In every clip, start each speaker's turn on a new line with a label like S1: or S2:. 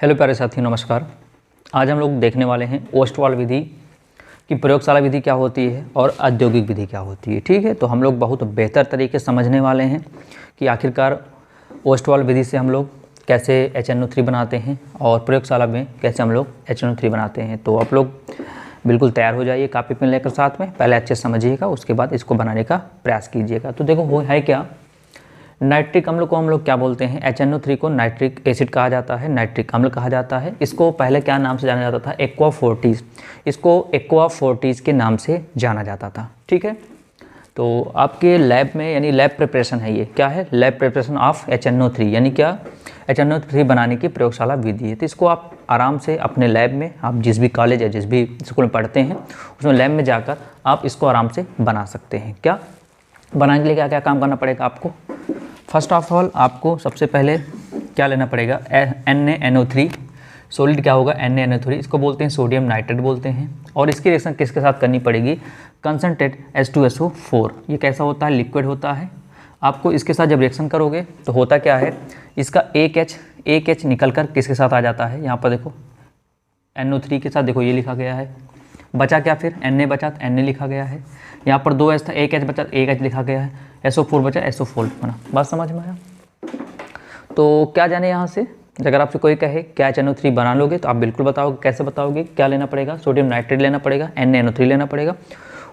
S1: Hello प्यारे साथियों, नमस्कार। आज हम लोग देखने वाले हैं ओस्टवाल विधि की प्रयोगशाला विधि क्या होती है और औद्योगिक विधि क्या होती है। ठीक है, तो हम लोग बहुत बेहतर तरीके से समझने वाले हैं कि आखिरकार ओस्टवाल विधि से हम लोग कैसे HNO3 बनाते हैं और प्रयोगशाला में कैसे हम लोग HNO3 बनाते हैं। तो आप लोग बिल्कुल तैयार हो जाइए कापी पेन लेकर साथ में। पहले अच्छे से समझिएगा, उसके बाद इसको बनाने का प्रयास कीजिएगा। तो देखो वो है क्या, नाइट्रिक अम्ल को हम लोग क्या बोलते हैं, HNO3 को नाइट्रिक एसिड कहा जाता है, नाइट्रिक अम्ल कहा जाता है। इसको पहले क्या नाम से जाना जाता था, एक्वा फोर्टिस। इसको एक्वा फोर्टिस के नाम से जाना जाता था। ठीक है, तो आपके लैब में यानी लैब प्रिपरेशन है, ये क्या है, लैब प्रिपरेशन ऑफ HNO3 यानी क्या, HNO3 बनाने की प्रयोगशाला विधि है। तो इसको आप आराम से अपने लैब में, आप जिस भी कॉलेज या जिस भी स्कूल में पढ़ते हैं उसमें लैब में जाकर आप इसको आराम से बना सकते हैं। क्या बनाने के लिए क्या क्या काम करना पड़ेगा आपको, फर्स्ट ऑफ ऑल आपको सबसे पहले क्या लेना पड़ेगा, NaNO3 सॉलिड क्या होगा, NaNO3 इसको बोलते हैं सोडियम नाइट्रेट बोलते हैं। और इसकी रिएक्शन किसके साथ करनी पड़ेगी, कंसनट्रेट H2SO4। ये कैसा होता है, लिक्विड होता है। आपको इसके साथ जब रिएक्शन करोगे तो होता क्या है, इसका एक H निकल कर किसके साथ आ जाता है, यहाँ पर देखो NO3 के साथ, देखो ये लिखा गया है। बचा क्या फिर, Na बचा तो Na लिखा गया है। यहाँ पर 2 H था, एक H बचा, एक H लिखा गया है। SO4 बचा, SO4 बना। बात समझ में आया। तो क्या जाने यहाँ से, अगर आपसे कोई कहे क्या HNO3 बना लोगे तो आप बिल्कुल बताओगे। कैसे बताओगे, क्या लेना पड़ेगा, सोडियम नाइट्रेट लेना पड़ेगा, NaNO3 लेना पड़ेगा।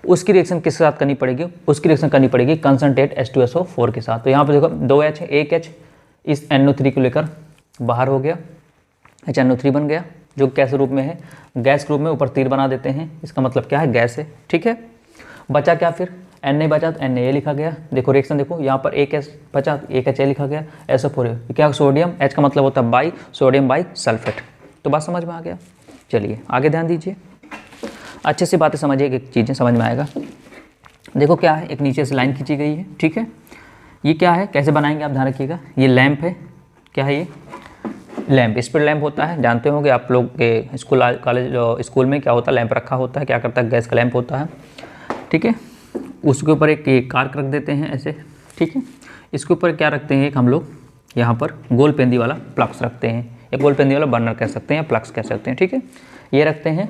S1: उसकी रिएक्शन किसके साथ करनी पड़ेगी, उसकी रिएक्शन करनी पड़ेगी कंसनट्रेट H2SO4 के साथ। तो यहाँ पर देखो 2 H है, एक H इस NO3 को लेकर बाहर हो गया, HNO3 बन गया, जो कैसे रूप में है, गैस के रूप में। ऊपर तीर बना देते हैं, इसका मतलब क्या है, गैस है। ठीक है, बचा क्या फिर, Na बचा तो Na लिखा गया। देखो रिएक्शन देखो, यहाँ पर एक H बचा, एक H लिखा गया, SO4 क्या, सोडियम, H का मतलब होता है बाई, सोडियम बाई सल्फेट। तो बात समझ में आ गया। चलिए आगे ध्यान दीजिए, अच्छे से बातें समझिए, एक चीज़ें समझ में आएगा। देखो क्या है, एक नीचे से लाइन खींची गई है। ठीक है, ये क्या है, कैसे बनाएंगे आप ध्यान रखिएगा। ये लैंप है, क्या है ये, लैंप, स्पीड लैंप होता है। जानते होंगे आप लोग के स्कूल कॉलेज स्कूल में क्या होता है, लैंप रखा होता है, क्या करता है, गैस का लैंप होता है। ठीक है, उसके ऊपर एक कार्क रख देते हैं ऐसे। ठीक है, इसके ऊपर क्या रखते हैं, एक हम लोग यहाँ पर गोल पेंदी वाला प्लग्स रखते हैं, या गोल पेंदी वाला बर्नर कह सकते हैं या प्लग्स कह सकते हैं। ठीक है, ये रखते हैं।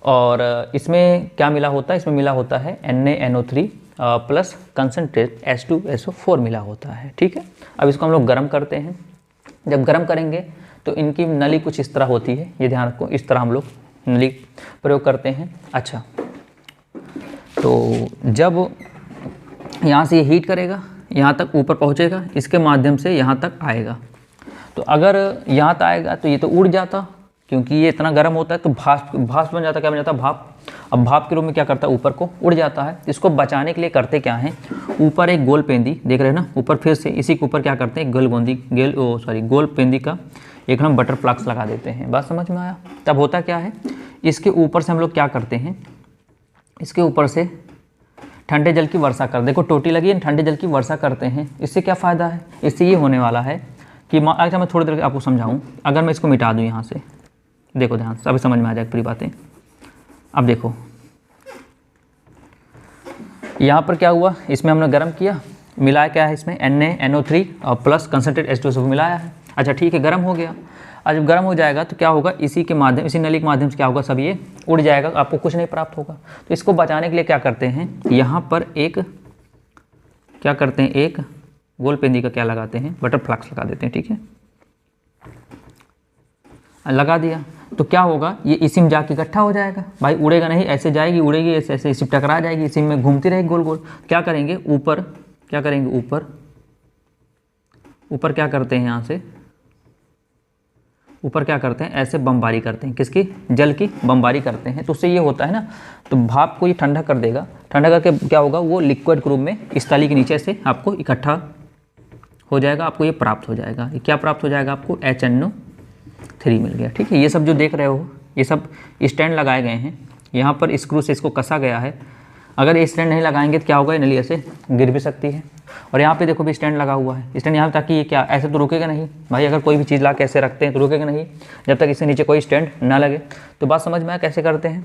S1: और इसमें क्या मिला होता है, इसमें मिला होता है NaNO3 प्लस कंसनट्रेट H2SO4 मिला होता है। ठीक है, अब इसको हम लोग गर्म करते हैं। जब गर्म करेंगे तो इनकी नली कुछ इस तरह होती है, ये ध्यान रखो, इस तरह हम लोग नली प्रयोग करते हैं। अच्छा, तो जब यहाँ से ये हीट करेगा, यहाँ तक ऊपर पहुँचेगा, इसके माध्यम से यहाँ तक आएगा। तो अगर यहाँ तक आएगा तो ये तो उड़ जाता, क्योंकि ये इतना गर्म होता है तो भाप बन जाता, क्या बन जाता, भाप। अब भाप के रूप में क्या करता है, ऊपर को उड़ जाता है। इसको बचाने के लिए करते क्या हैं, ऊपर एक गोल पेंदी देख रहे हैं ना, ऊपर फिर से इसी के ऊपर क्या करते हैं, गोल पेंदी का एक हम बटर फ्लास्क लगा देते हैं। बात समझ में आया। तब होता क्या है, इसके ऊपर से हम लोग क्या करते हैं, इसके ऊपर से ठंडे जल की वर्षा कर, देखो टोटी लगी है, ठंडे जल की वर्षा करते हैं। इससे क्या फ़ायदा है, इससे ये होने वाला है कि अच्छा मैं थोड़ी देर आपको समझाऊँ। अगर मैं इसको मिटा दूँ यहाँ से, देखो ध्यान से, अभी समझ में आ जाएगी पूरी बातें। अब देखो यहाँ पर क्या हुआ, इसमें हमने गर्म किया, मिलाया क्या है इसमें, NaNO3 और प्लस कंसनट्रेट H2SO4 मिलाया है। अच्छा ठीक है, गर्म हो गया। आज जब गर्म हो जाएगा तो क्या होगा, इसी के माध्यम, इसी नली के माध्यम से क्या होगा, सब ये उड़ जाएगा, आपको कुछ नहीं प्राप्त होगा। तो इसको बचाने के लिए क्या करते हैं, यहाँ पर एक क्या करते हैं, एक गोल पेंदी का क्या लगाते हैं, बटर फ्लास्क लगा देते हैं। ठीक है, लगा दिया तो क्या होगा, ये इसी में जाके इकट्ठा हो जाएगा। भाई उड़ेगा नहीं, ऐसे जाएगी, उड़ेगी ऐसे ऐसे, इसी टकरा जाएगी, इसी में घूमती रहेगी गोल गोल। क्या करेंगे, ऊपर क्या करेंगे, ऊपर क्या करते हैं, यहाँ से ऊपर क्या करते हैं, ऐसे बमबारी करते हैं, किसकी, जल की बमबारी करते हैं। तो उससे ये होता है ना, तो भाप को ये ठंडा कर देगा। ठंडा करके क्या होगा, वो लिक्विड के रूप में इस ताली के नीचे से आपको इकट्ठा हो जाएगा, आपको ये प्राप्त हो जाएगा। ये क्या प्राप्त हो जाएगा, आपको HNO3 मिल गया। ठीक है, ये सब जो देख रहे हो, ये सब स्टैंड लगाए गए हैं, यहाँ पर स्क्रू से इसको कसा गया है। अगर ये स्टैंड नहीं लगाएंगे तो क्या होगा, ये नली ऐसे गिर भी सकती है। और यहाँ पे देखो भी स्टैंड लगा हुआ है, स्टैंड यहाँ, ताकि ये क्या, ऐसे तो रुकेगा नहीं भाई। अगर कोई भी चीज़ ला के ऐसे रखते हैं तो रुकेगा नहीं, जब तक इसके नीचे कोई स्टैंड ना लगे। तो बात समझ में आया कैसे करते हैं।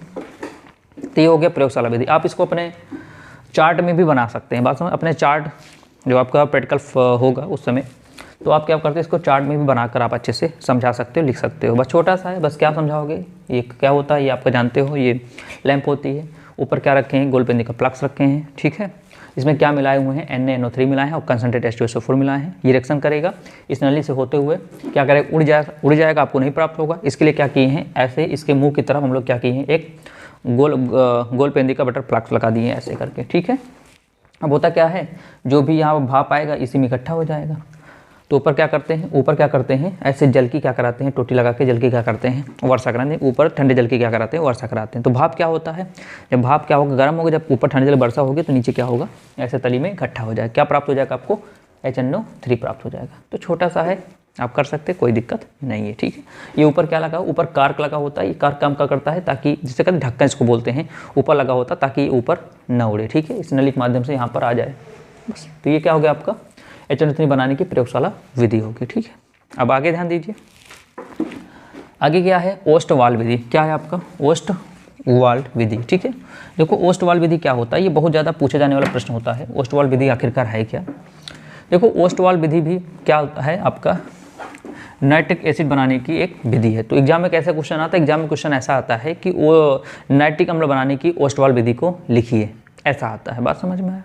S1: तो ये हो गया प्रयोगशाला विधि। आप इसको अपने चार्ट में भी बना सकते हैं। बात समझ, अपने चार्ट जो आपका प्रैक्टिकल होगा उस समय तो आप क्या करते हैं, इसको चार्ट में भी बनाकर आप अच्छे से समझा सकते हो, लिख सकते हो। बस छोटा सा है, बस क्या समझाओगे, ये क्या होता है ये आपका जानते हो, ये लैंप होती है, ऊपर क्या रखे हैं, गोल्ड पेंदी का फ्लक्स रखे हैं, ठीक है। इसमें क्या मिलाए हुए हैं, NaNO3 मिलाए हैं और कंसनट्रेट H2SO4 मिलाए हैं। ये रिएक्शन करेगा, इस नली से होते हुए क्या करेगा, उड़ जाएगा, आपको नहीं प्राप्त होगा। इसके लिए क्या किए हैं, ऐसे इसके मुंह की तरफ हम लोग क्या किए हैं, एक गोल पेंदी का बटर फ्लक्स लगा दिए हैं ऐसे करके, ठीक है। अब होता क्या है, जो भी यहाँ भाप आएगा इसी में इकट्ठा हो जाएगा। तो ऊपर क्या करते हैं, ऐसे जल की क्या कराते हैं, टोटी लगा के जल की क्या करते हैं, वर्षा कराते हैं। ऊपर ठंडे जल की क्या कराते हैं, वर्षा कराते हैं। तो भाप क्या होता है, जब भाप क्या होगा, गर्म होगा, जब ऊपर ठंडे जल वर्षा होगी तो नीचे क्या होगा, ऐसे तली में इकट्ठा हो जाएगा। क्या प्राप्त हो जाएगा आपको, HNO3 प्राप्त हो जाएगा। तो छोटा सा है, आप कर सकते हैं, कोई दिक्कत नहीं है, ठीक है। ये ऊपर क्या लगा, ऊपर कार्क लगा होता है। ये कार्क काम क्या करता है, ताकि जिसे कहते हैं ढक्कन इसको बोलते हैं, ऊपर लगा होता है ताकि ये ऊपर न उड़े, ठीक है। इस नली के माध्यम से यहाँ पर आ जाए बस। तो ये क्या हो गया आपका, HNO3 बनाने की प्रयोगशाला विधि होगी, ठीक है। अब आगे ध्यान दीजिए, आगे क्या है, ओस्टवाल विधि। क्या है आपका, ओस्टवाल विधि, ठीक है। देखो ओस्टवाल विधि क्या होता है, ये बहुत ज़्यादा पूछे जाने वाला प्रश्न होता है। ओस्टवाल विधि आखिरकार है क्या। देखो ओस्टवाल विधि भी क्या है, आपका नाइट्रिक एसिड बनाने की एक विधि है। तो एग्जाम में कैसा क्वेश्चन आता है, एग्जाम में क्वेश्चन ऐसा आता है कि वो नाइट्रिक अम्ल बनाने की ओस्टवाल विधि को लिखिए, ऐसा आता है। बात समझ में आया।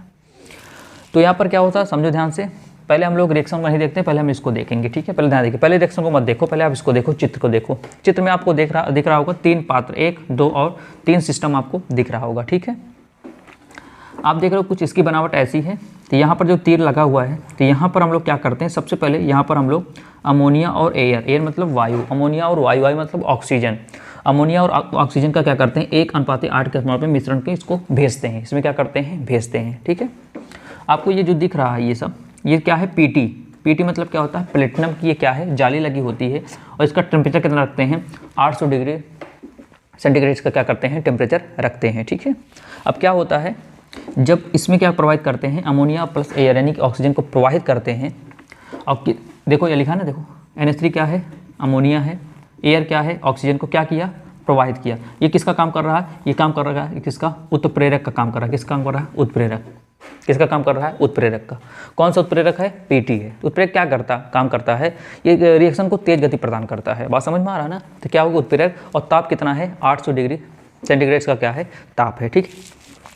S1: तो यहाँ पर क्या होता है, समझो ध्यान से। पहले हम लोग रिएक्शन को नहीं देखते, पहले हम इसको देखेंगे, ठीक है। पहले ध्यान देखिए, पहले रिएक्शन को मत देखो, पहले आप इसको देखो, चित्र को देखो। चित्र में आपको दिख रहा होगा 3 पात्र, 1, 2 और 3 सिस्टम आपको दिख रहा होगा, ठीक है। आप देख रहे हो कुछ इसकी बनावट ऐसी है। तो यहाँ पर जो तीर लगा हुआ है, तो यहाँ पर हम लोग क्या करते हैं, सबसे पहले यहाँ पर हम लोग अमोनिया और एयर मतलब वायु, अमोनिया और वायु मतलब ऑक्सीजन, अमोनिया और ऑक्सीजन का क्या करते हैं, 1:8 के अनुपात में मिश्रण के इसको भेजते हैं, इसमें क्या करते हैं, भेजते हैं, ठीक है। आपको ये जो दिख रहा है ये सब, ये क्या है, पीटी मतलब क्या होता है, प्लेटिनम की ये क्या है, जाली लगी होती है और इसका टेम्परेचर कितना रखते हैं, 800 डिग्री सेंटीग्रेड का क्या करते हैं, टेम्परेचर रखते हैं, ठीक है। अब क्या होता है, जब इसमें क्या प्रोवाइड करते हैं, अमोनिया प्लस एयर यानी कि ऑक्सीजन को प्रोवाइड करते हैं। अब देखो ये लिखा ना, देखो NH3 क्या है, अमोनिया है, एयर क्या है, ऑक्सीजन को क्या किया, प्रोवाइड किया। ये किसका काम कर रहा है, ये काम कर रहा है किसका, उत्प्रेरक का काम कर रहा है। किसका काम कर रहा है, उत्प्रेरक। किसका काम कर रहा है, उत्प्रेरक का। कौन सा उत्प्रेरक है, पीटी है। उत्प्रेरक क्या काम करता है, ये रिएक्शन को तेज गति प्रदान करता है। बात समझ में आ रहा है ना। तो क्या होगा, उत्प्रेरक, और ताप कितना है, 800 डिग्री सेंटीग्रेड का क्या है, ताप है, ठीक।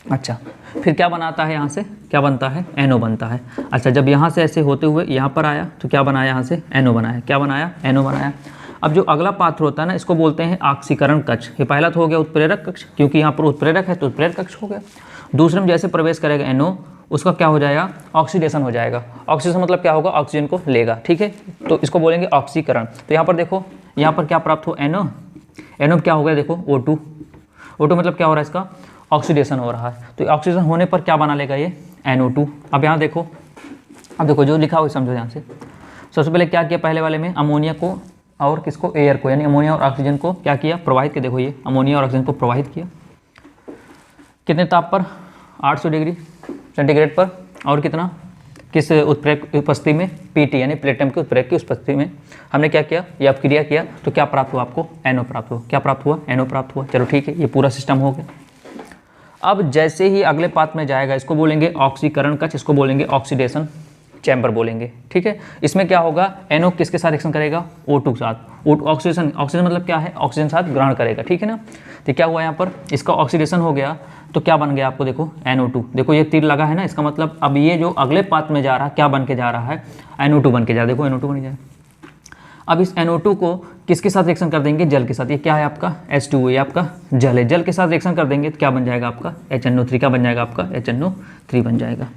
S1: अच्छा, फिर क्या बनाता है, यहाँ से क्या बनता है, NO बनता है। अच्छा, जब यहाँ से ऐसे होते हुए यहाँ पर आया तो क्या बनाया, यहाँ से NO बनाया। क्या बनाया, NO बनाया। अब जो अगला पात्र होता है ना, इसको बोलते हैं ऑक्सीकरण कक्ष। ये पहला तो हो गया उत्प्रेरक कक्ष, क्योंकि यहाँ पर उत्प्रेरक है तो उत्प्रेरक कक्ष हो गया। दूसरे में जैसे प्रवेश करेगा NO, उसका क्या हो जाएगा, ऑक्सीडेशन हो जाएगा। ऑक्सीडेशन मतलब क्या होगा, ऑक्सीजन को लेगा, ठीक है। तो इसको बोलेंगे ऑक्सीकरण। तो यहाँ पर देखो, यहाँ पर क्या प्राप्त हो, NO क्या हो गया, देखो O2 मतलब क्या हो रहा है, इसका ऑक्सीडेशन हो रहा है। तो ऑक्सीडेशन होने पर क्या बना लेगा, ये NO2। अब यहाँ देखो, जो लिखा हो समझो ध्यान से। सबसे पहले क्या किया, पहले वाले में अमोनिया को और किसको, एयर को, यानी अमोनिया और ऑक्सीजन को क्या किया, प्रवाहित किया। देखो ये अमोनिया और ऑक्सीजन को प्रवाहित किया, कितने ताप पर, 800 डिग्री सेंटीग्रेड पर, और कितना, किस उत्प्रेरक उपस्थिति में, पीटी यानी प्लेटिनम के उत्प्रेरक की उपस्थिति में हमने क्या किया, ये अपक्रिया किया। तो क्या प्राप्त हुआ आपको, NO प्राप्त हुआ। क्या प्राप्त हुआ, NO प्राप्त हुआ। चलो ठीक है, ये पूरा सिस्टम हो गया। अब जैसे ही अगले पात्र में जाएगा, इसको बोलेंगे ऑक्सीकरण कक्ष, इसको बोलेंगे ऑक्सीडेशन चैम्बर बोलेंगे, ठीक है। इसमें क्या होगा, NO किसके साथ रिएक्शन करेगा, O2 के साथ। ऑक्सीडेशन मतलब क्या है, ऑक्सीजन साथ ग्रहण करेगा, ठीक है ना। तो क्या हुआ यहाँ पर, इसका ऑक्सीडेशन हो गया तो क्या बन गया आपको, देखो NO2। देखो ये तीर लगा है ना, इसका मतलब अब ये जो अगले पात्र में जा रहा है क्या बन के जा रहा है, NO2 बन के जा रहा है। देखो NO2 बन जाए। अब इस NO2 को किसके साथ रिएक्शन कर देंगे, जल के साथ। ये क्या है आपका, H2O, ये आपका जल है। जल के साथ रिएक्शन कर देंगे तो क्या बन जाएगा आपका, HNO3 का बन जाएगा आपका, HNO3 बन जाएगा।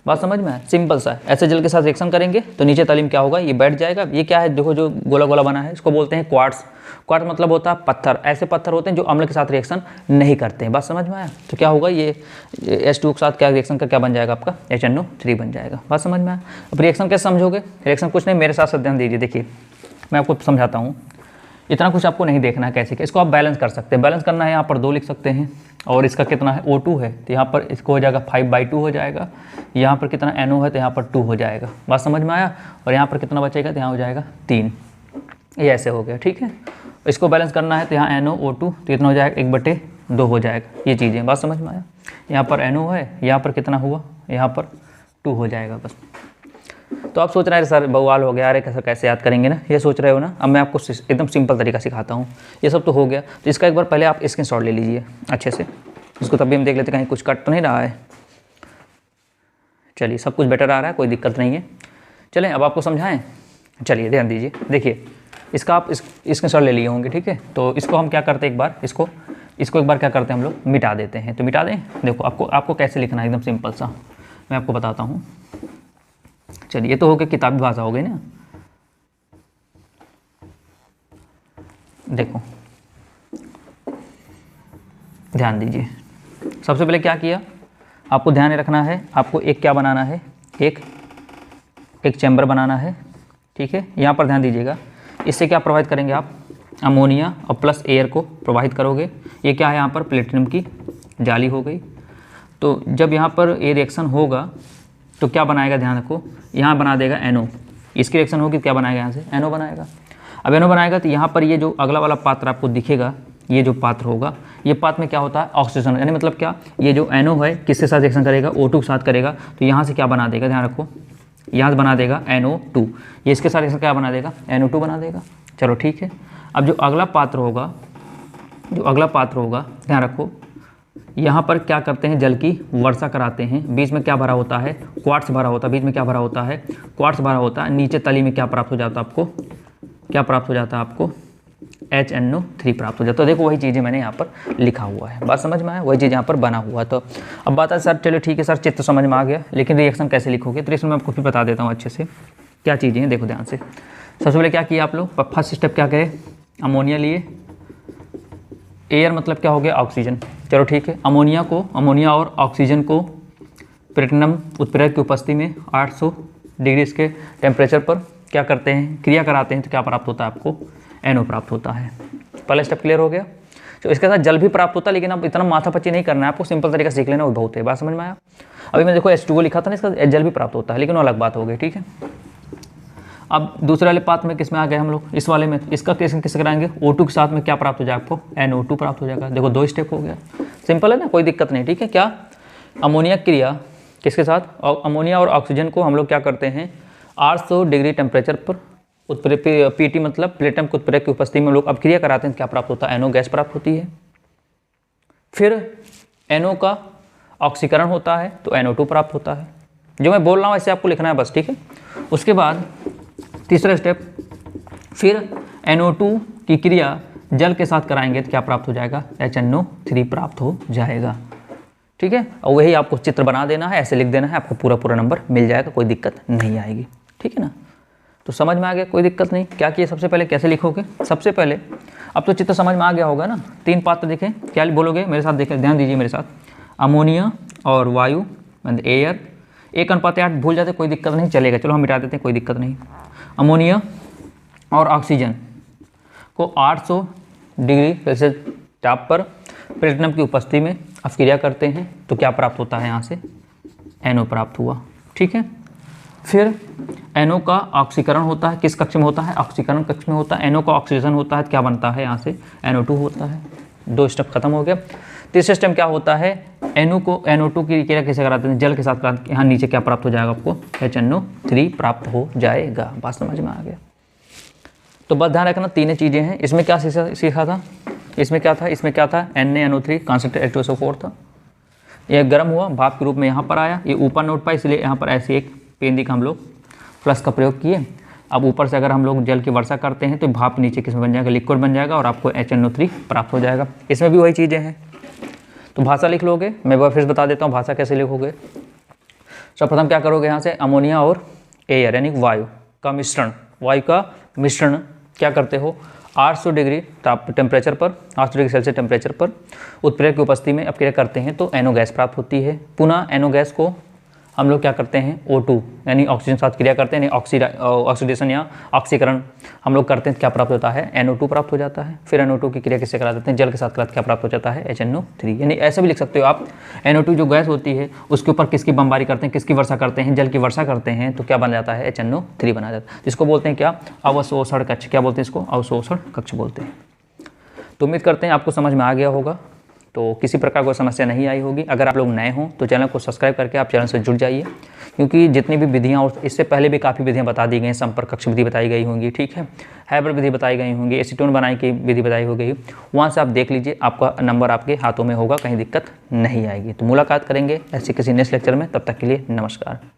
S1: बात समझ में है, सिंपल सा है। ऐसे जल के साथ रिएक्शन करेंगे तो नीचे तालीम क्या होगा, ये बैठ जाएगा। ये क्या है, देखो जो गोला गोला बना है, इसको बोलते हैं क्वार्ट्स। क्वार्ट्स मतलब होता है पत्थर। ऐसे पत्थर होते हैं जो अम्ल के साथ रिएक्शन नहीं करते हैं। बात समझ में आया। तो क्या होगा, ये H2O के साथ क्या रिएक्शन का क्या बन जाएगा आपका, HNO3 बन जाएगा। बात समझ में आया। अब रिएक्शन कैसे समझोगे, रिएक्शन कुछ नहीं, मेरे साथ अध्ययन दीजिए। देखिए मैं आपको समझाता हूँ, इतना कुछ आपको नहीं देखना है कैसे, इसको आप बैलेंस कर सकते हैं। बैलेंस करना है, यहाँ पर 2 लिख सकते हैं, और इसका कितना है, O2 है तो यहाँ पर इसको हो जाएगा 5/2 हो जाएगा। यहाँ पर कितना NO है तो यहाँ पर 2 हो जाएगा। बात समझ में आया। और यहाँ पर कितना बचेगा, तो यहाँ हो जाएगा 3। ये ऐसे हो गया, ठीक है। इसको बैलेंस करना है तो यहाँ NO O2 तो कितना हो जाएगा, 1/2 हो जाएगा। ये चीज़ें बात समझ में आया। यहाँ पर NO है, यहाँ पर कितना हुआ, यहाँ पर 2 हो जाएगा बस। तो आप सोच रहे हैं सर बवाल हो गया, अरे कैसे याद करेंगे ना, ये सोच रहे हो ना। अब मैं आपको एकदम सिंपल तरीका सिखाता हूँ। ये सब तो हो गया, तो इसका एक बार पहले आप स्क्रीनशॉट ले लीजिए अच्छे से, इसको तभी हम देख लेते कहीं कुछ कट तो नहीं रहा है। चलिए सब कुछ बेटर आ रहा है, कोई दिक्कत नहीं है। चलें अब आपको समझाएं, चलिए ध्यान दीजिए। देखिए इसका आप स्क्रीनशॉट ले लिए होंगे, ठीक है। तो इसको हम क्या करते हैं, एक बार इसको एक बार क्या करते हैं हम लोग, मिटा देते हैं। तो मिटा दें, देखो आपको कैसे लिखना है, एकदम सिंपल सा मैं आपको बताता हूँ। चलिए ये तो हो गया किताबी भाषा हो गई ना। देखो ध्यान दीजिए, सबसे पहले क्या किया, आपको ध्यान रखना है, आपको एक क्या बनाना है, एक चैम्बर बनाना है, ठीक है। यहाँ पर ध्यान दीजिएगा, इससे क्या प्रोवाइड करेंगे आप, अमोनिया और प्लस एयर को प्रोवाइड करोगे। ये क्या है, यहाँ पर प्लेटिनम की जाली हो गई। तो जब यहाँ पर ये रिएक्शन होगा तो क्या बनाएगा, ध्यान रखो, यहाँ बना देगा NO। इसकी रिएक्शन होगी क्या बनाएगा, यहाँ से NO बनाएगा। अब NO बनाएगा तो यहाँ पर ये जो अगला वाला पात्र आपको दिखेगा, ये जो पात्र होगा, ये पात्र में क्या होता है, ऑक्सीजन, यानी मतलब क्या, ये जो NO है किसके साथ रिएक्शन करेगा, O2 के साथ करेगा। तो यहाँ से क्या बना देगा, ध्यान रखो, यहाँ से बना देगा NO2, ये इसके साथ रिएक्शन क्या बना देगा, NO2 बना देगा। चलो ठीक है। अब जो अगला पात्र होगा, ध्यान रखो, यहाँ पर क्या करते हैं, जल की वर्षा कराते हैं। बीच में क्या भरा होता है, क्वार्ट्स भरा होता है, बीच में क्या भरा होता है, क्वार्ट्स भरा होता है। नीचे तली में क्या प्राप्त हो जाता है आपको, क्या प्राप्त हो जाता है आपको, HNO3 प्राप्त हो जाता है। तो देखो वही चीज़ें मैंने यहाँ पर लिखा हुआ है, बात समझ में आया, वही चीज़ यहाँ पर बना हुआ है। तो अब बात है सर, चलो ठीक है सर, चित्र समझ में आ गया, लेकिन रिएक्शन कैसे लिखोगे, तो रिएक्शन मैं आपको फिर बता देता हूँ अच्छे से क्या चीज़ें हैं। देखो ध्यान से, सबसे पहले क्या किया आप लोग, फर्स्ट स्टेप क्या कहे, अमोनिया लिए, एयर मतलब क्या हो गया, ऑक्सीजन। चलो ठीक है, अमोनिया और ऑक्सीजन को प्लेटिनम उत्प्रेरक की उपस्थिति में 800 डिग्री के टेम्परेचर पर क्या करते हैं, क्रिया कराते हैं। तो क्या प्राप्त होता है आपको, NO प्राप्त होता है। पहला स्टेप क्लियर हो गया। तो इसके साथ जल भी प्राप्त होता है, लेकिन अब इतना माथापच्ची नहीं करना है आपको, सिंपल तरीका सीख लेना वो बहुत है। बात समझ में आया। अभी मैं देखो H2O लिखा था ना, इसका जल भी प्राप्त होता है, लेकिन वो अलग बात हो गई, ठीक है। अब दूसरे वाले पात्र में किस में आ गए हम लोग, इस वाले में, इसका किस कराएंगे, O2 के साथ में क्या प्राप्त हो जाएगा आपको, NO2 प्राप्त हो जाएगा। देखो 2 स्टेप हो गया, सिंपल है ना, कोई दिक्कत नहीं, ठीक है। क्या अमोनिया क्रिया किसके साथ, और अमोनिया और ऑक्सीजन को हम लोग क्या करते हैं, 800 डिग्री टेम्परेचर पर PT मतलब प्लेटिनम उत्प्रेरक की उपस्थिति में लोग अब क्रिया कराते हैं। क्या प्राप्त होता है, NO गैस प्राप्त होती है। फिर NO का ऑक्सीकरण होता है तो NO2 प्राप्त होता है। जो मैं बोल रहा हूँ ऐसे आपको लिखना है बस, ठीक है। उसके बाद तीसरा स्टेप, फिर NO2 की क्रिया जल के साथ कराएंगे तो क्या प्राप्त हो जाएगा, HNO3 प्राप्त हो जाएगा, ठीक है। और वही आपको चित्र बना देना है, ऐसे लिख देना है, आपको पूरा नंबर मिल जाएगा, कोई दिक्कत नहीं आएगी, ठीक है ना। तो समझ में आ गया, कोई दिक्कत नहीं। क्या किए, सबसे पहले कैसे लिखोगे, सबसे पहले अब तो चित्र समझ में आ गया होगा ना। 3 पात्र देखें, क्या बोलोगे मेरे साथ, देखें ध्यान दीजिए मेरे साथ, अमोनिया और वायु मतलब एयर, 1:8 भूल जाते कोई दिक्कत नहीं, चलेगा, चलो हम मिटा देते हैं, कोई दिक्कत नहीं। अमोनिया और ऑक्सीजन को 800 डिग्री सेल्सियस ताप पर प्लेटिनम की उपस्थिति में अपक्रिया करते हैं तो क्या प्राप्त होता है, यहाँ से NO प्राप्त हुआ, ठीक है। फिर NO का ऑक्सीकरण होता है, किस कक्ष में होता है, ऑक्सीकरण कक्ष में होता है। NO का ऑक्सीजन होता है, क्या बनता है, यहाँ से NO2 होता है। 2 स्टेप खत्म हो गया। तीसरा स्टेप क्या होता है, NO2 की क्रिया कैसे कराते हैं, जल के साथ कराते हैं। यहाँ नीचे क्या प्राप्त हो जाएगा आपको, HNO3 प्राप्त हो जाएगा। बात समझ में आ गया। तो बस ध्यान रखना 3 चीज़ें हैं। इसमें क्या सीखा था, इसमें क्या था, NaNO3 कॉन्सेंट्रेट H2SO4 था। यह गर्म हुआ, भाप के रूप में यहाँ पर आया, ये ऊपर नोट पाया, इसलिए यहाँ पर ऐसे एक पेंदिक हम लोग प्लस का प्रयोग किए। अब ऊपर से अगर हम लोग जल की वर्षा करते हैं तो भाप नीचे किस में बन जाएगा, लिक्विड बन जाएगा और आपको HNO3 प्राप्त हो जाएगा। इसमें भी वही चीज़ें हैं। तो भाषा लिख लोगे, मैं फिर बता देता हूँ भाषा कैसे लिखोगे। सर्वप्रथम क्या करोगे, यहाँ से अमोनिया और एयर यानी वायु का मिश्रण क्या करते हो, 800 डिग्री टेम्परेचर पर, 800 डिग्री सेल्सियस टेम्परेचर पर उत्प्रेरक की उपस्थिति में अपक्रिया करते हैं तो NO गैस प्राप्त होती है। पुनः NO गैस को हम लोग क्या करते हैं, O2 यानी ऑक्सीजन साथ क्रिया करते हैं, यानी ऑक्सीडेशन या ऑक्सीकरण हम लोग करते हैं, क्या प्राप्त होता है, NO2 प्राप्त हो जाता है। फिर NO2 की क्रिया किससे करा देते हैं, जल के साथ कराते क्या प्राप्त हो जाता है, HNO3। यानी ऐसे भी लिख सकते हो आप, NO2 जो गैस होती है उसके ऊपर किसकी बमबारी करते हैं, किसकी वर्षा करते हैं, जल की वर्षा करते हैं तो क्या बन जाता है, HNO3 बना जाता है। इसको बोलते हैं क्या, अवशोषण कक्ष। क्या बोलते हैं इसको, अवशोषण कक्ष बोलते हैं। तो उम्मीद करते हैं आपको समझ में आ गया होगा। तो किसी प्रकार कोई समस्या नहीं आई होगी। अगर आप लोग नए हों तो चैनल को सब्सक्राइब करके आप चैनल से जुड़ जाइए, क्योंकि जितनी भी विधियाँ और इससे पहले भी काफ़ी विधियाँ बता दी गई हैं, संपर्क कक्ष विधि बताई गई होंगी, ठीक है, हैबर विधि बताई गई होंगी, एसीटोन बनाई की विधि बताई हो गई, वहाँ से आप देख लीजिए, आपका नंबर आपके हाथों में होगा, कहीं दिक्कत नहीं आएगी। तो मुलाकात करेंगे ऐसे किसी नेक्स्ट लेक्चर में, तब तक के लिए नमस्कार।